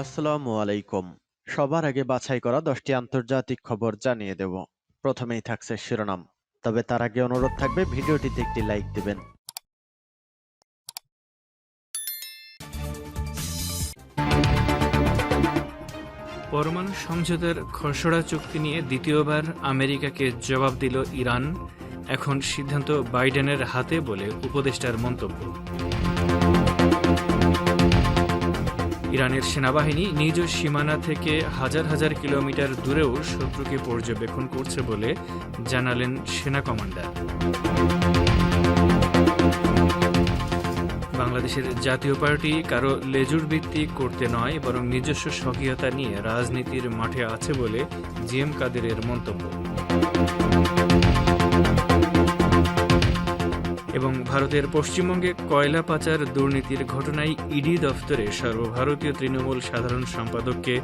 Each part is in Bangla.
আসসালামু আলাইকুম। সবার আগে বাছাই করা 10টি আন্তর্জাতিক খবর জানিয়ে দেব। প্রথমেই থাকছে শিরোনাম। তবে তার আগে অনুরোধ থাকবে ভিডিওটিতে একটি লাইক দিবেন। পরমাণু সমঝোতার খসড়া চুক্তি নিয়ে দ্বিতীয়বার আমেরিকাকে জবাব দিল ইরান। এখন সিদ্ধান্ত বাইডেনের হাতে বলে উপদেষ্টার মন্তব্য। ইরানের সেনাবাহিনী নিজ সীমানা থেকে হাজার হাজার কিলোমিটার দূরেও শত্রুকে পর্যবেক্ষণ করছে বলে জানালেন সেনা কমান্ডার। বাংলাদেশের জাতীয় পার্টি কারো লেজুর ভিত্তি করতে নয়, বরং নিজস্ব স্বকীয়তা নিয়ে রাজনীতির মাঠে আছে বলে জিএম কাদেরের মন্তব্য। এবং ভারতের পশ্চিমবঙ্গে কয়লা পাচার দুর্নীতির ঘটনায় ইডি দফতরে সর্বভারতীয় তৃণমূল সাধারণ সম্পাদককে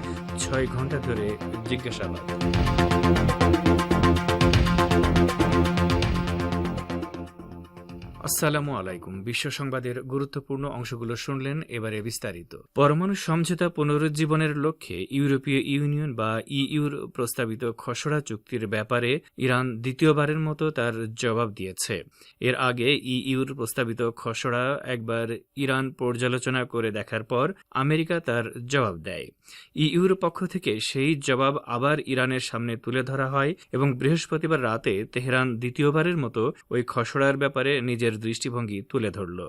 6 ঘণ্টা ধরে জিজ্ঞাসাবাদ। আসসালামু আলাইকুম। বিশ্ব সংবাদের গুরুত্বপূর্ণ অংশগুলো শুনলেন, এবারে বিস্তারিত। পরমাণু সমঝোতা পুনরুজ্জীবনের লক্ষ্যে ইউরোপীয় ইউনিয়ন বা ইইউর প্রস্তাবিত খসড়া চুক্তির ব্যাপারে ইরান দ্বিতীয়বারের মতো তার জবাব দিয়েছে। এর আগে ইইউর প্রস্তাবিত খসড়া একবার ইরান পর্যালোচনা করে দেখার পর আমেরিকা তার জবাব দেয়। ইইউর পক্ষ থেকে সেই জবাব আবার ইরানের সামনে তুলে ধরা হয় এবং বৃহস্পতিবার রাতে তেহরান দ্বিতীয়বারের মতো ওই খসড়ার ব্যাপারে নিজের দৃষ্টিভঙ্গি তুলে ধরল।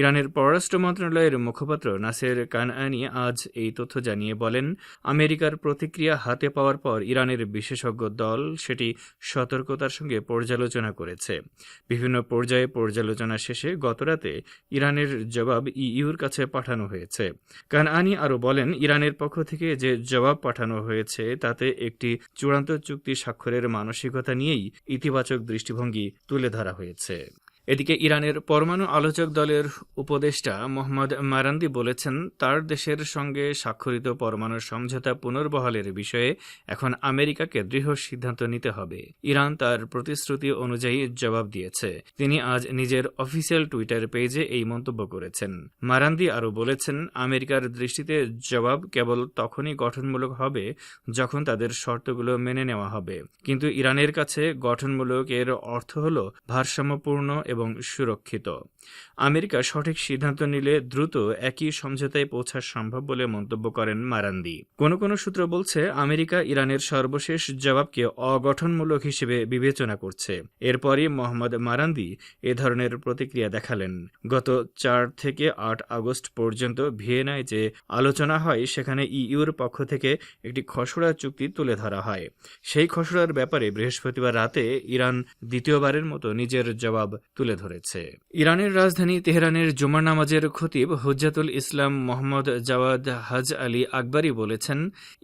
ইরানের পররাষ্ট্র মন্ত্রণালয়ের মুখপাত্র নাসের কানআনি আজ এই তথ্য জানিয়ে বলেন, আমেরিকার প্রতিক্রিয়া হাতে পাওয়ার পর ইরানের বিশেষজ্ঞ দল সেটি সতর্কতার সঙ্গে পর্যালোচনা করেছে। বিভিন্ন পর্যায়ে পর্যালোচনা শেষে গতরাতে ইরানের জবাব ইইউর কাছে পাঠানো হয়েছে। কানআনি আরও বলেন, ইরানের পক্ষ থেকে যে জবাব পাঠানো হয়েছে তাতে একটি চূড়ান্ত চুক্তি স্বাক্ষরের মানসিকতা নিয়েই ইতিবাচক দৃষ্টিভঙ্গি তুলে ধরা হয়েছে। এদিকে ইরানের পরমাণু আলোচক দলের উপদেষ্টা মোহাম্মদ মারান্দি বলেছেন, তার দেশের সঙ্গে স্বাক্ষরিত পরমাণু সমঝোতা পুনর্বহালের বিষয়ে এখন আমেরিকাকে দৃঢ় সিদ্ধান্ত নিতে হবে। ইরান তার প্রতিশ্রুতি অনুযায়ী জবাব দিয়েছে। তিনি আজ নিজের অফিসিয়াল টুইটার পেজে এই মন্তব্য করেছেন। মারান্দি আরও বলেছেন, আমেরিকার দৃষ্টিতে জবাব কেবল তখনই গঠনমূলক হবে যখন তাদের শর্তগুলো মেনে নেওয়া হবে। কিন্তু ইরানের কাছে গঠনমূলক এর অর্থ হল ভারসাম্যপূর্ণ এবং সুরক্ষিত। আমেরিকা সঠিক সিদ্ধান্ত নিলে দ্রুত একই সমঝোতায় পৌঁছা সম্ভব বলে মন্তব্য করেন মারান্দি। কোনো কোনো সূত্র বলছে, আমেরিকা ইরানের সর্বশেষ জবাবকে অগঠনমূলক হিসেবে বিবেচনা করছে। এরপরই মোহাম্মদ মারান্দি এ ধরনের প্রতিক্রিয়া দেখালেন। গত 4 থেকে 8 আগস্ট পর্যন্ত ভিয়েনায় যে আলোচনা হয় সেখানে ইইউর পক্ষ থেকে একটি খসড়া চুক্তি তুলে ধরা হয়। সেই খসড়ার ব্যাপারে বৃহস্পতিবার রাতে ইরান দ্বিতীয়বারের মতো নিজের জবাব তুলে ধরেছে। ইরানের রাজধানী তেহরানের জুমার নামাজের খতিব হুজ্জাতুল ইসলাম মোহাম্মদ জাওয়াদ হাজ আলী আকবরী বলেছেন,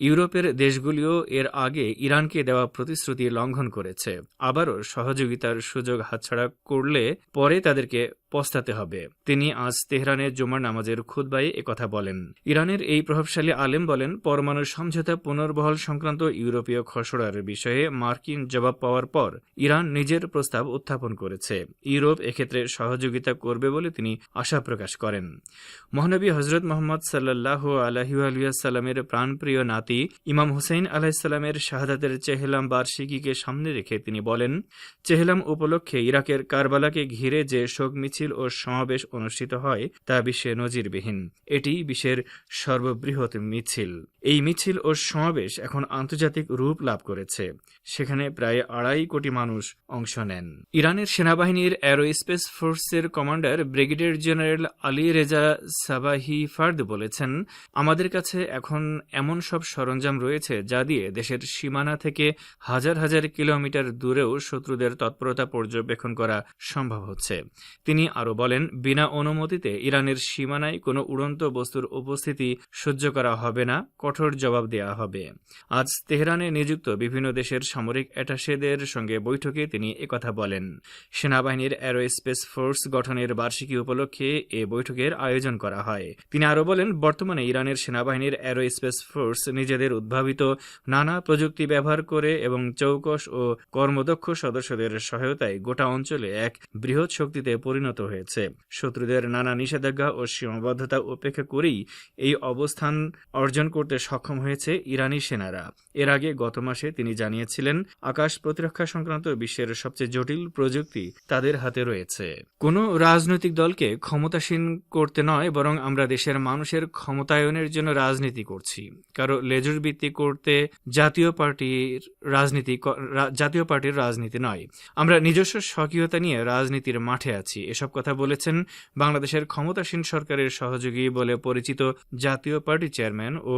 ইউরোপের দেশগুলিও এর আগে ইরানকে দেওয়া প্রতিশ্রুতি লঙ্ঘন করেছে। আবারও সহযোগিতার সুযোগ হাতছাড়া করলে পরে তাদেরকে পস্তাতে হবে। তিনি আজ তেহরানে জুমার নামাজের খুতবায় একথা বলেন। ইরানের এই প্রভাবশালী আলেম বলেন, পরমাণু সমঝোতা পুনর্বহাল সংক্রান্ত ইউরোপীয় খসড়ার বিষয়ে মার্কিন জবাব পাওয়ার পর ইরান নিজের প্রস্তাব উত্থাপন করেছে। ইউরোপ এক্ষেত্রে সহযোগিতা করবে বলে তিনি আশা প্রকাশ করেন। মহানবী হজরত মোহাম্মদ সাল্লাল্লাহু আলাইহি ওয়াসাল্লামের প্রাণপ্রিয় নাতি ইমাম হুসেইন আলাইহিসসালামের শাহাদাতের চেহলাম বার্ষিকীকে সামনে রেখে তিনি বলেন, চেহলাম উপলক্ষে ইরাকের কারবালাকে ঘিরে যে শোক মিছিল ও সমাবেশ অনুষ্ঠিত হয় তা বিশ্বে নজিরবিহীন। এটি বিশ্বের সর্ববৃহৎ মিছিল। এই মিছিল ও সমাবেশ এখন আন্তর্জাতিক রূপ লাভ করেছে। সেখানে প্রায় 2.5 কোটি মানুষ অংশ নেন। ইরানের সেনাবাহিনীর অ্যারোস্পেস ফোর্সের commander brigadier general Ali Reza Sabahi Fard বলেছেন, আমাদের কাছে এখন এমন সব সরঞ্জাম রয়েছে যা দিয়ে দেশের সীমানা থেকে হাজার হাজার কিলোমিটার দূরেও শত্রুদের তৎপরতা পর্যবেক্ষণ করা সম্ভব হচ্ছে। তিনি আরও বলেন, বিনা অনুমতিতে ইরানের সীমানায় কোনো উড়ন্ত বস্তুর উপস্থিতি সহ্য করা হবে না, কঠোর জবাব দেওয়া হবে। আজ তেহরানে নিযুক্ত বিভিন্ন দেশের সামরিক অ্যাটাশেদের সঙ্গে বৈঠকে তিনি একথা বলেন। সেনাবাহিনীর অ্যারোস্পেস ফোর্স গঠনের বার্ষিকী উপলক্ষে এ বৈঠকের আয়োজন করা হয়। তিনি আরও বলেন, বর্তমানে ইরানের সেনাবাহিনীর অ্যারোস্পেস ফোর্স নিজেদের উদ্ভাবিত নানা প্রযুক্তি ব্যবহার করে এবং চৌকস ও কর্মদক্ষ সদস্যদের সহায়তায় গোটা অঞ্চলে এক বৃহৎ শক্তিতে পরিণত হয়েছে। শত্রুদের নানা নিষেধাজ্ঞা ও সীমাবদ্ধতা উপেক্ষা করেই এই অবস্থান অর্জন করতে সক্ষম হয়েছে ইরানি সেনারা। এর আগে গত মাসে তিনি জানিয়েছিলেন, আকাশ প্রতিরক্ষা সংক্রান্ত বিশ্বের সবচেয়ে জটিল প্রযুক্তি তাদের হাতে রয়েছে। কোনো রাজনৈতিক দলকে ক্ষমতাসীন করতে নয়, বরং আমরা দেশের মানুষের ক্ষমতায়নের জন্য রাজনীতি করছি। কারো লেজুর ভিত্তি করতে জাতীয় পার্টির রাজনীতি নয়। আমরা নিজস্ব স্বকীয়তা নিয়ে রাজনীতির মাঠে আছি। এসব কথা বলেছেন বাংলাদেশের ক্ষমতাসীন সরকারের সহযোগী বলে পরিচিত জাতীয় পার্টি চেয়ারম্যান ও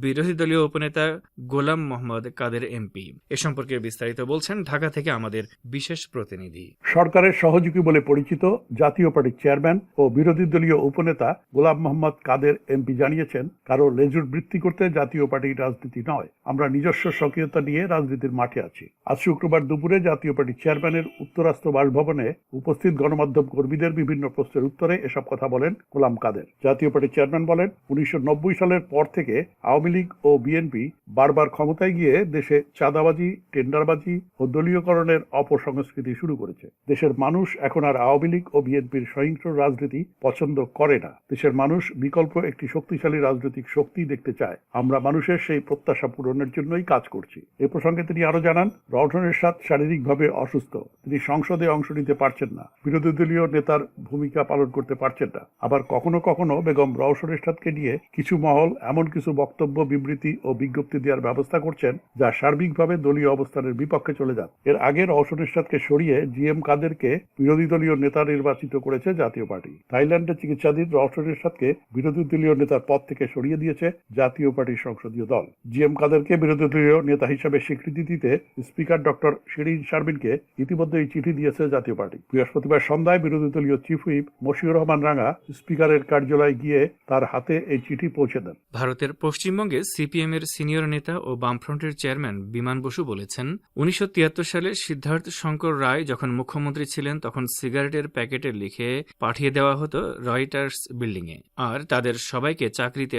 বিরোধী দলীয় উপনেতা গোলাম মোহাম্মদ কাদের এমপি। এ সম্পর্কে বিস্তারিত বলছেন ঢাকা থেকে আমাদের বিশেষ প্রতিনিধি। সরকারের সহযোগী বলে পরিচিত জাতীয় পার্টির চেয়ারম্যান ও বিরোধী দলীয় উপনেতা গোলাম মোহাম্মদ কাদের এমপি জানিয়েছেন, কারো লেজুর বৃত্তি করতে জাতীয় পার্টির রাজনীতি নয়, আমরা নিজস্ব স্বকীয়তা নিয়ে রাজনীতির মাঠে আছি। আজ শুক্রবার দুপুরে জাতীয় পার্টির চেয়ারম্যানের উত্তরাস্ত্র বাসভবনে উপস্থিত গণমাধ্যম কর্মীদের বিভিন্ন প্রশ্নের উত্তরে এসব কথা বলেন গোলাম কাদের। জাতীয় পার্টির চেয়ারম্যান বলেন, 1990 সালের পর থেকে আওয়ামী লীগ ও বিএনপি বারবার ক্ষমতায় গিয়ে দেশে চাঁদাবাজি, টেন্ডারবাজি ও দলীয়করণের অপসংস্কৃতি শুরু করেছে। দেশের মানুষ এখন আর আওয়ামী লীগ ও বিএনপির সহিংস রাজনীতি পছন্দ করে না। দেশের মানুষ বিকল্প একটি শক্তিশালী রাজনৈতিক শক্তি দেখতে চায়। আমরা মানুষের সেই প্রত্যাশা পূরণের জন্যই কাজ করছি। এ প্রসঙ্গে তিনি আরো জানান, রওশন এরশাদ শারীরিকভাবে অসুস্থ, তিনি সংসদে অংশ নিতে পারছেন না, বিরোধী দলীয় নেতার ভূমিকা পালন করতে পারছেন না। আবার কখনো কখনো বেগম রওশন এরশাদকে নিয়ে কিছু মহল এমন কিছু বক্তব্য, বিবৃতি ও বিজ্ঞপ্তি দেওয়ার ব্যবস্থা করছেন যা সার্বিকভাবে দলীয় অবস্থানের বিপক্ষে চলে যান। এর আগে রওশন এরশাদকে সরিয়ে জিএম কাদেরকে বিরোধী দলীয় নেতা নির্বাচিত করেছে জাতীয় পার্টি। থাইল্যান্ডে চিকিৎসাধীন রওশন এরশাদকে বিরোধী দলীয় নেতার পদ থেকে সরিয়ে দিয়েছে জাতীয় পার্টির সংসদীয় দল। জিএম কাদেরকে বিরোধী দলীয় নেতা হিসেবে স্বীকৃতি দিতে স্পিকার ডক্টর শিরিন শারমিনকে ইতিমধ্যে এই চিঠি দিয়েছে জাতীয় পার্টি। বৃহস্পতিবার সন্ধ্যায় বিরোধী দলীয় চিফ হুইপ মশিউর রহমান রাঙা স্পিকারের কার্যালয়ে গিয়ে তার হাতে এই চিঠি পৌঁছে দেন। ভারতের পশ্চিমবঙ্গে সিপিএম এর সিনিয়র নেতা ও বামফ্রন্টের চেয়ারম্যান বিমান বসু বলেছেন, 1973 সালে সিদ্ধার্থ শঙ্কর রায় যখন মুখ্যমন্ত্রী ছিলেন তখন সিগারেটের প্যাকেটে লিখে পাঠিয়ে দেওয়া হতো রয়টার্স বিল্ডিংয়ে, আর তাদের সবাইকে চাকরিতে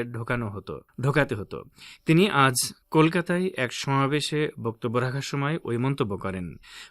ঢোকাতে হতো। তিনি আজ কলকাতায় এক সমাবেশে বক্তব্য রাখার সময় ওই মন্তব্য করেন।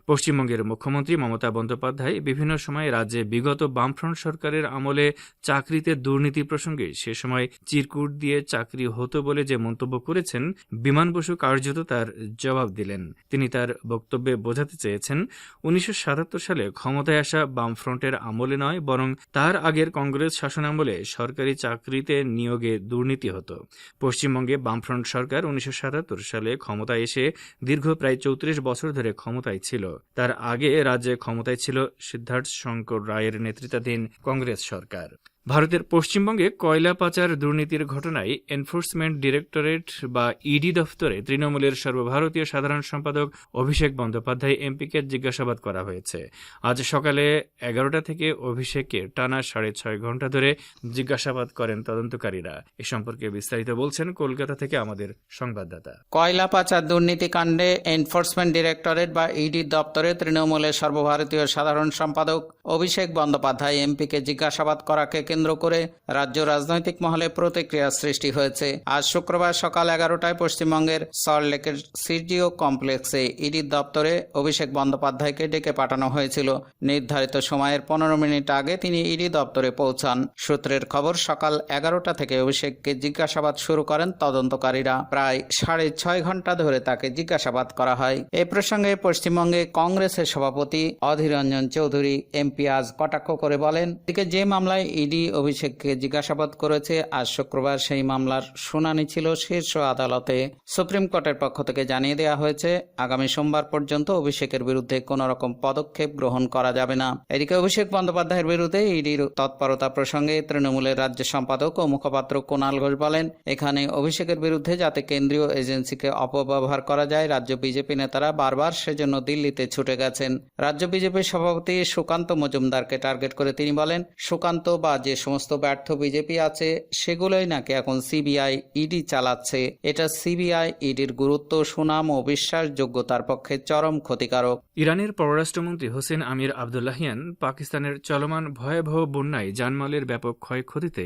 পশ্চিমবঙ্গের মুখ্যমন্ত্রী মমতা বন্দ্যোপাধ্যায় বিভিন্ন সময় রাজ্যে বিগত বামফ্রন্ট সরকারের আমলে চাকরিতে দুর্নীতি প্রসঙ্গে সে সময় চিরকুট দিয়ে চাকরি হতো বলে যে মন্তব্য করেছেন, বিমান বসু কার্যত তার জবাব দিলেন। তিনি তার বক্তব্যে বোঝাতে চেয়েছেন, 1977 সালে ক্ষমতায় আসা বামফ্রন্টের আমলে নয়, বরং তার আগের কংগ্রেস শাসনামলে সরকারি চাকরিতে নিয়োগে দুর্নীতি হতো। পশ্চিমবঙ্গে বামফ্রন্ট সরকার 1977 সালে ক্ষমতায় এসে দীর্ঘ প্রায় 34 বছর ধরে ক্ষমতায় ছিল। তার আগে রাজ্যে ক্ষমতায় ছিল সিদ্ধার্থ শঙ্কর রায়ের নেতৃত্বাধীন কংগ্রেস সরকার। ভারতের পশ্চিমবঙ্গে কয়লা পাচার দুর্নীতির ঘটনায় এনফোর্সমেন্ট ডিরেক্টরেট বা ইডি দফতরে তৃণমূলের সর্বভারতীয় সাধারণ সম্পাদক অভিষেক বন্দ্যোপাধ্যায় এমপিকে জিজ্ঞাসাবাদ করা হয়েছে। আজ সকালে 11টা থেকে অভিষেককে টানা 6.5 ঘন্টা ধরে জিজ্ঞাসাবাদ করেন তদন্তকারীরা। এ সম্পর্কে বিস্তারিত বলছেন কলকাতা থেকে আমাদের সংবাদদাতা। কয়লা পাচার দুর্নীতি কাণ্ডে এনফোর্সমেন্ট ডিরেক্টরেট বা ইডি দপ্তরে তৃণমূলের সর্বভারতীয় সাধারণ সম্পাদক অভিষেক বন্দ্যোপাধ্যায় এমপিকে জিজ্ঞাসাবাদ করাকে কেন্দ্র করে রাজ্য রাজনৈতিক মহলে প্রতিক্রিয়া সৃষ্টি হয়েছে। আজ শুক্রবার সকাল 11টায় পশ্চিমবঙ্গের সল্টলেকের সিজিও কমপ্লেক্সে ইডি দপ্তরে অভিষেক বন্দ্যোপাধ্যায়কে ডেকে পাঠানো হয়েছিল। নির্ধারিত সময়ের 15 মিনিট আগে তিনি ইডি দপ্তরে পৌঁছান। সূত্রের খবর, সকাল 11টা থেকে অভিষেককে জিজ্ঞাসাবাদ শুরু করেন তদন্তকারীরা। প্রায় 6.5 ঘন্টা ধরে তাকে জিজ্ঞাসাবাদ করা হয়। এ প্রসঙ্গে পশ্চিমবঙ্গে কংগ্রেসের সভাপতি অধীর রঞ্জন চৌধুরী এমপি আজ কটাক্ষ করে বলেন, এদিকে যে মামলায় ইডি অভিষেককে জিজ্ঞাসাবাদ করেছে, আজ শুক্রবার সেই মামলার শুনানি ছিল শীর্ষ আদালতে। সুপ্রিম কোর্টের পক্ষ থেকে জানিয়ে দেওয়া হয়েছে, আগামী সোমবার পর্যন্ত অভিষেকের বিরুদ্ধে কোন রকম পদক্ষেপ গ্রহণ করা যাবে না। এদিকে অভিষেক বন্দ্যোপাধ্যায়ের বিরুদ্ধে ইডির তৎপরতা প্রসঙ্গে তৃণমূলের রাজ্য সম্পাদক ও মুখপাত্র কুণাল ঘোষ বলেন, এখানে অভিষেকের বিরুদ্ধে যাতে কেন্দ্রীয় এজেন্সিকে অপব্যবহার করা যায়, রাজ্য বিজেপি নেতারা বারবার সেজন্য দিল্লিতে ছুটে গেছেন। রাজ্য বিজেপির সভাপতি সুকান্ত মজুমদারকে টার্গেট করে তিনি বলেন, সুকান্ত বা যে সমস্ত ব্যর্থ বিজেপি আছে সেগুলোই নাকি এখন সিবিআই ইডি চালাচ্ছে। এটা সিবিআই ইডির গুরুত্ব, সুনাম ও বিশ্বাসযোগ্যতার পক্ষে চরম ক্ষতিকারক। ইরানের পররাষ্ট্রমন্ত্রী হোসেন আমির আবদুল্লাহিয়ান পাকিস্তানের চলমান ভয়াবহ বন্যায় জানমালের ব্যাপক ক্ষয়ক্ষতিতে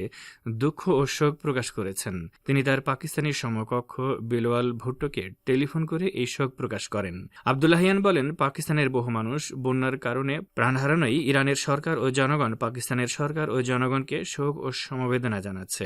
দুঃখ ও শোক প্রকাশ করেছেন। তিনি তার পাকিস্তানি সমকক্ষ বিলওয়াল ভুট্টোকে টেলিফোন করে এই শোক প্রকাশ করেন। আবদুল্লাহিয়ান বলেন, পাকিস্তানের বহু মানুষ বন্যার কারণে প্রাণ হারানোয় ইরানের সরকার ও জনগণ পাকিস্তানের সরকার ও জনগণকে শোক ও সমবেদনা জানাচ্ছে।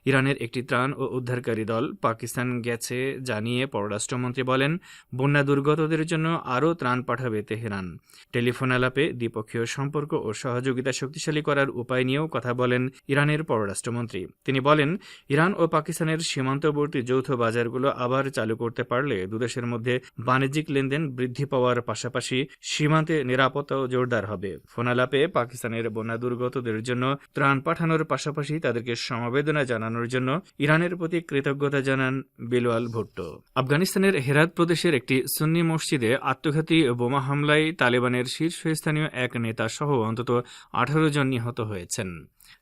ইরানের একটি ত্রাণ ও উদ্ধারকারী দল পাকিস্তান গেছে জানিয়ে পররাষ্ট্রমন্ত্রী বলেন, বন্যা দুর্গতদের জন্য আরও ত্রাণ পাঠাবে তেহরান। টেলিফোন আলাপে দ্বিপক্ষীয় সম্পর্ক ও সহযোগিতা শক্তিশালী করার উপায় নিয়েও কথা বলেন ইরানের পররাষ্ট্রমন্ত্রী। তিনি বলেন, ইরান ও পাকিস্তানের সীমান্তবর্তী যৌথ বাজারগুলো আবার চালু করতে পারলে দুদেশের মধ্যে বাণিজ্যিক লেনদেন বৃদ্ধি পাওয়ার পাশাপাশি সীমান্তে নিরাপত্তাও জোরদার হবে। ফোন আলাপে পাকিস্তানের বন্যা দুর্গতদের জন্য ত্রাণ পাঠানোর পাশাপাশি তাদেরকে সমবেদনা জানানোর জন্য ইরানের প্রতি কৃতজ্ঞতা জানান বিলওয়াল ভুট্টো। আফগানিস্তানের হেরাত প্রদেশের একটি সুন্নি মসজিদে আত্মঘাতী বোমা হামলায় তালেবানের শীর্ষস্থানীয় এক নেতা সহ অন্তত 18 জন নিহত হয়েছেন।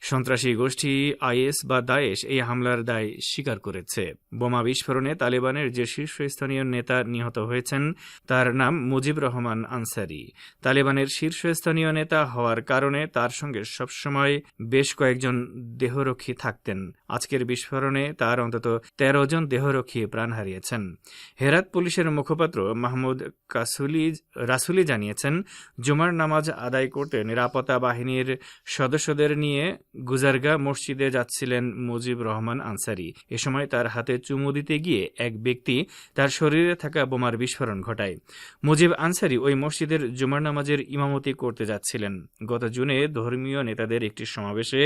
সন্ত্রাসী গোষ্ঠী আইএস বা দায়েশ এই হামলার দায় স্বীকার করেছে। বোমা বিস্ফোরণে তালেবানের যে শীর্ষস্থানীয় নেতা নিহত হয়েছেন তার নাম মুজিব রহমান আনসারি। তালেবানের শীর্ষস্থানীয় নেতা হওয়ার কারণে তার সঙ্গে সবসময় বেশ কয়েকজন দেহরক্ষী থাকতেন। আজকের বিস্ফোরণে তার অন্তত 13 জন দেহরক্ষী প্রাণ হারিয়েছেন। হেরাত পুলিশের মুখপাত্র মাহমুদ রাসুলি জানিয়েছেন, জুমার নামাজ আদায় করতে নিরাপত্তা বাহিনীর সদস্যদের নিয়ে গুজারগা মসজিদে যাচ্ছিলেন মুজিব রহমান আনসারি। এ সময় তার হাতে চুমু দিতে গিয়ে এক ব্যক্তি তার শরীরে থাকা বোমার বিস্ফোরণ ঘটায়। মুজিব আনসারি ওই মসজিদের জুমার নামাজের ইমামতি করতে যাচ্ছিলেন। গত জুনে ধর্মীয় নেতাদের একটি সমাবেশে